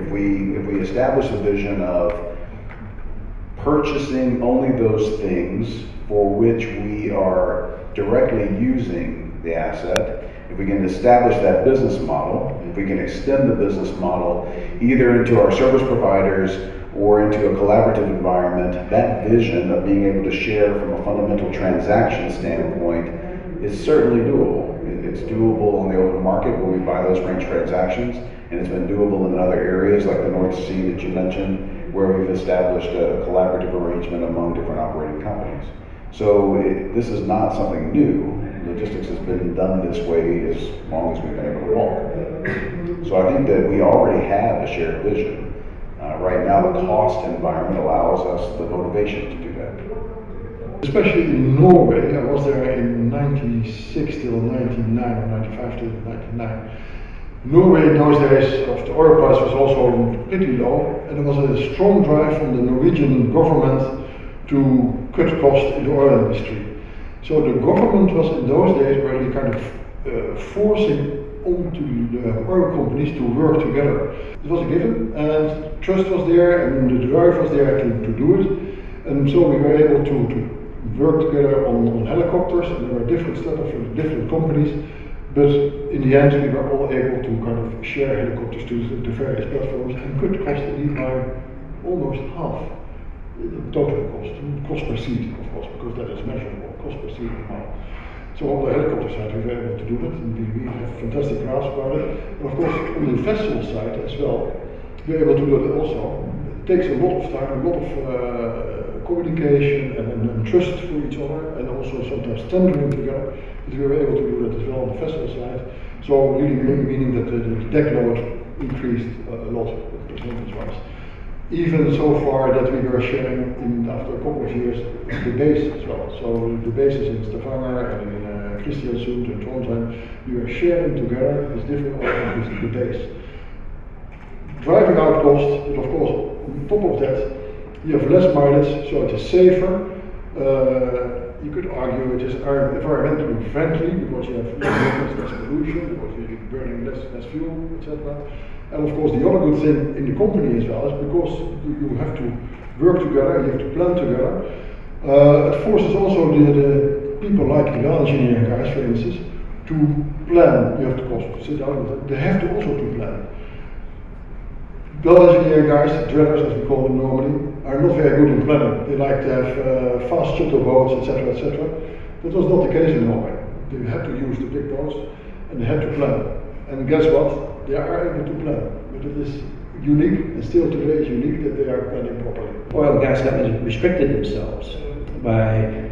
if we establish a vision of purchasing only those things for which we are directly using the asset, if we can establish that business model, if we can extend the business model either into our service providers or into a collaborative environment, that vision of being able to share from a fundamental transaction standpoint is certainly doable. It's doable in the open market where we buy those range transactions, and it's been doable in other areas like the North Sea that you mentioned, where we've established a collaborative arrangement among different operating companies. So this is not something new. Logistics has been done this way as long as we've been able to walk. So I think that we already have a shared vision. Right now, the cost environment allows us the motivation to do that. Especially in Norway, I was there in 96 till 99 or 95 till 99. Norway in those days, of the oil price was also pretty low, and there was a strong drive from the Norwegian government to cut costs in the oil industry. So the government was in those days really kind of forcing onto the oil companies to work together. It was a given, and trust was there, and the drive was there to do it. And so we were able to work together on helicopters, and there were different setups for different companies. But in the end, we were all able to kind of share helicopters to the various platforms and cut cost indeed by almost half the total cost per seat, of course, because that is measurable, cost per seat. So on the helicopter side, we were able to do that, and we have fantastic graphs about it. And of course, on the vessel side as well, we're able to do that also. It takes a lot of time, a lot of communication and trust for each other, and also sometimes tendering together. But we were able to do that as well on the vessel side. So really meaning that the deck load increased a lot percentage-wise. Even so far that we were sharing, after a couple of years, the base as well. So the bases in Stavanger and in Kristiansund and Trondheim, we were sharing together with different organizations the base. Driving out cost, but of course, on top of that, you have less mileage, so it is safer. You could argue it is environmentally friendly because you have less pollution, because you're burning less fuel, etc. And of course, the other good thing in the company as well is because you have to work together, you have to plan together. It forces also the people like the engineering guys, for instance, to plan. You have to sit down with them. They have to also to plan. Well engineering guys, drillers as we call them normally, are not very good in planning. They like to have fast shuttle boats, etc., etc. That was not the case in Norway. They had to use the big boats and they had to plan. And guess what? They are able to plan. But it is unique, and still today is unique, that they are planning properly. Oil and gas companies restricted themselves by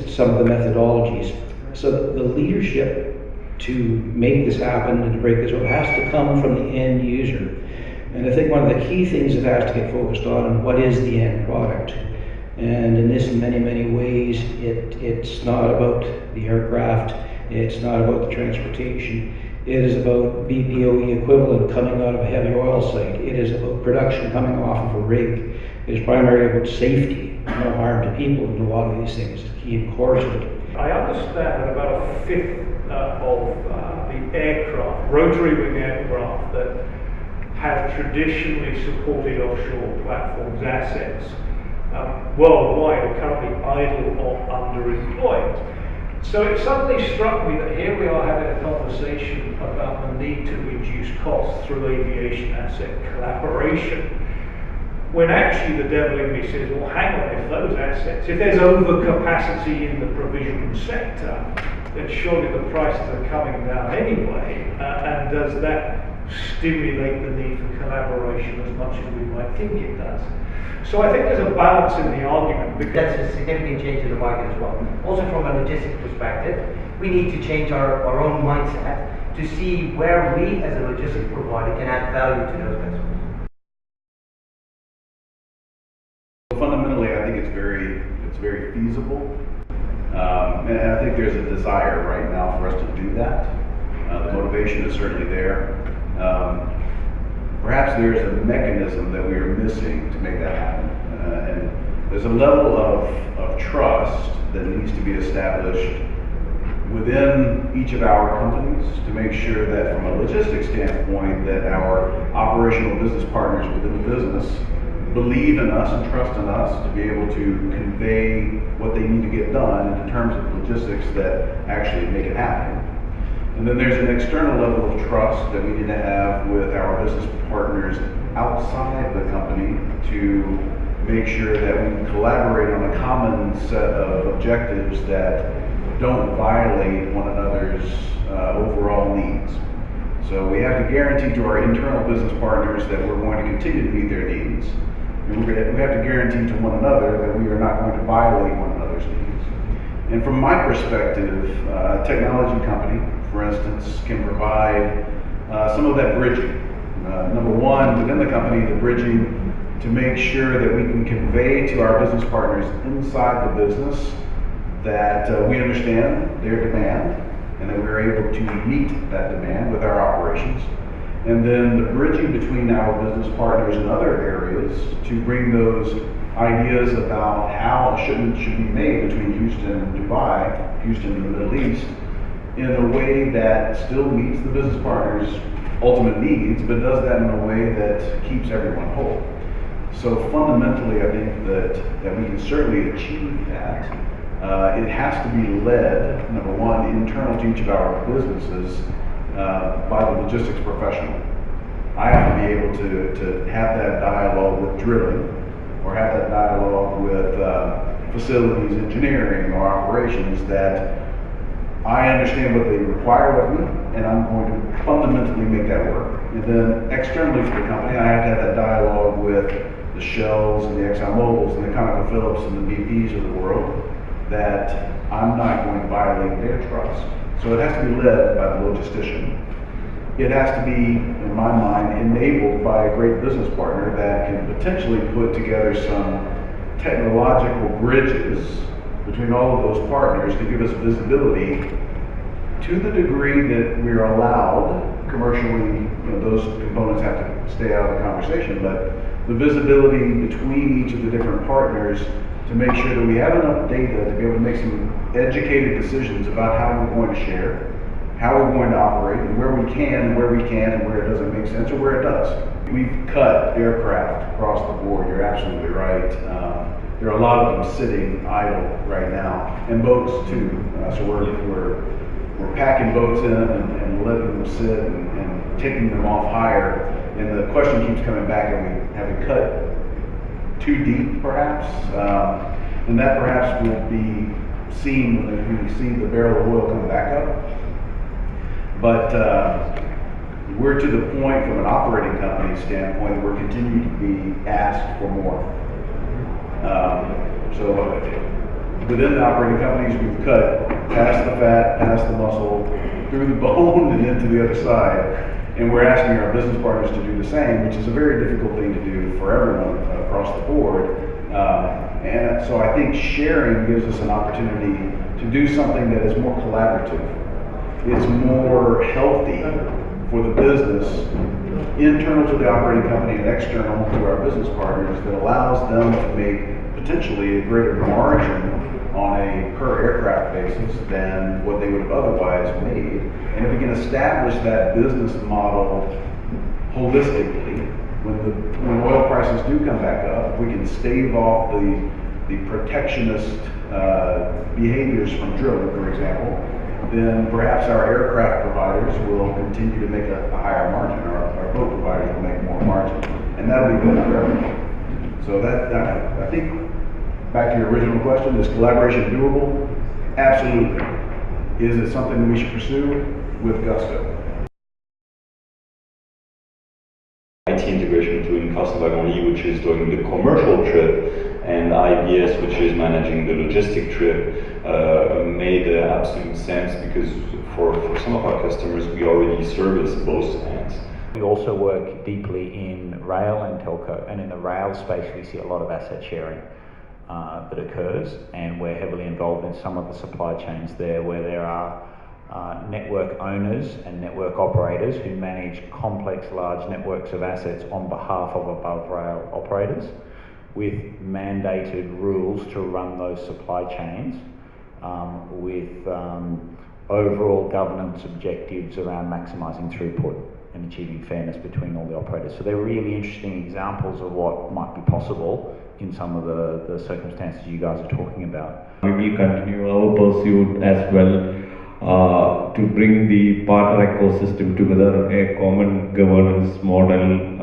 some of the methodologies. So the leadership to make this happen and to break this has to come from the end user. And I think one of the key things that has to get focused on what is the end product. And in this, in many, many ways, it's not about the aircraft, it's not about the transportation. It is about BPOE equivalent coming out of a heavy oil site. It is about production coming off of a rig. It is primarily about safety, no harm to people, and a lot of these things is key and core to it. I understand that about a fifth of the aircraft, rotary wing aircraft that have traditionally supported offshore platforms assets worldwide are currently idle or underemployed. So it suddenly struck me that here we are having a conversation about the need to reduce costs through aviation asset collaboration, when actually the devil in me says, well, hang on, if those assets, if there's overcapacity in the provision sector, then surely the prices are coming down anyway, and does that stimulate the need for collaboration as much as we might think it does? So I think there's a balance in the argument. That's a significant change in the market as well. Also from a logistics perspective, we need to change our own mindset to see where we as a logistics provider can add value to those vessels. Fundamentally, I think it's very feasible. And I think there's a desire right now for us to do that. The motivation is certainly there. Perhaps there's a mechanism that we are missing to make that happen. And there's a level of trust that needs to be established within each of our companies to make sure that from a logistics standpoint that our operational business partners within the business believe in us and trust in us to be able to convey what they need to get done in terms of logistics that actually make it happen. And then there's an external level of trust that we need to have with our business partners outside the company to make sure that we can collaborate on a common set of objectives that don't violate one another's overall needs. So we have to guarantee to our internal business partners that we're going to continue to meet their needs. And we have to guarantee to one another that we are not going to violate one another's needs. And from my perspective, a technology company, for instance, can provide some of that bridging. Number one, within the company, the bridging to make sure that we can convey to our business partners inside the business that we understand their demand and that we're able to meet that demand with our operations. And then the bridging between our business partners in other areas to bring those ideas about how a shipment should be made between Houston and Dubai, Houston and the Middle East, in a way that still meets the business partners' ultimate needs, but does that in a way that keeps everyone whole. So fundamentally, I think that we can certainly achieve that. It has to be led, number one, internal to each of our businesses by the logistics professional. I have to be able to have that dialogue with drilling, or have that dialogue with facilities engineering or operations, that I understand what they require of me, and I'm going to fundamentally make that work. And then externally to the company, I have to have that dialogue with the Shells and the ExxonMobils and the ConocoPhillips and the BPs of the world, that I'm not going to violate their trust. So it has to be led by the logistician. It has to be, in my mind, enabled by a great business partner that can potentially put together some technological bridges between all of those partners to give us visibility to the degree that we're allowed commercially. Those components have to stay out of the conversation, but the visibility between each of the different partners to make sure that we have enough data to be able to make some educated decisions about how we're going to share, how we're going to operate, and where we can and where we can't, and where it doesn't make sense or where it does. We've cut aircraft across the board. You're absolutely right. There are a lot of them sitting idle right now, and boats too. So we're packing boats in and letting them sit and taking them off hire. And the question keeps coming back: have we cut too deep, perhaps? And that perhaps will be seen when we see the barrel of oil come back up. But we're to the point, from an operating company standpoint, that we're continuing to be asked for more. So within the operating companies, we've cut past the fat, past the muscle, through the bone and into the other side. And we're asking our business partners to do the same, which is a very difficult thing to do for everyone across the board. And so I think sharing gives us an opportunity to do something that is more collaborative. It's more healthy for the business, internal to the operating company and external to our business partners, that allows them to make potentially a greater margin on a per aircraft basis than what they would have otherwise made. And if we can establish that business model holistically, when oil prices do come back up, if we can stave off the protectionist behaviors from drilling, for example, then perhaps our aircraft providers will continue to make a higher margin, or our boat providers will make more margin, and that'll be good for everyone. So I think, back to your original question, is collaboration doable? Absolutely. Is it something that we should pursue? With gusto. IT integration between Carlson Wagonlit, which is doing the commercial trip, and IBS, which is managing the logistic trip, made absolute sense, because for some of our customers, we already service both ends. We also work deeply in rail and telco, and in the rail space we see a lot of asset sharing that occurs, and we're heavily involved in some of the supply chains there, where there are network owners and network operators who manage complex large networks of assets on behalf of above rail operators, with mandated rules to run those supply chains, with overall governance objectives around maximising throughput and achieving fairness between all the operators. So they're really interesting examples of what might be possible in some of the circumstances you guys are talking about. We will continue our pursuit as well to bring the partner ecosystem together, a common governance model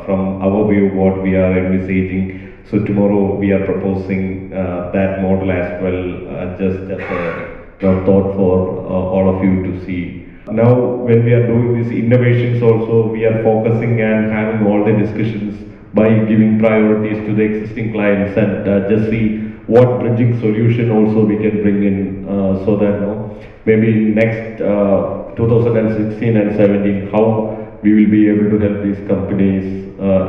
from our view what we are envisaging. So tomorrow we are proposing that model as well, just as a thought for all of you to see. Now when we are doing these innovations also, we are focusing and having all the discussions by giving priorities to the existing clients and just see what bridging solution also we can bring in so that maybe next 2016 and 17 how we will be able to help these companies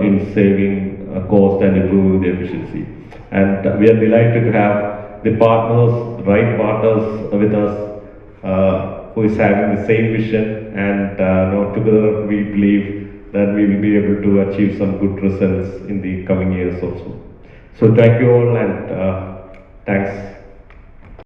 in saving cost and improving the efficiency. And we are delighted to have the partners, right partners with us who is having the same vision, and together we believe that we will be able to achieve some good results in the coming years also. So thank you all, and thanks.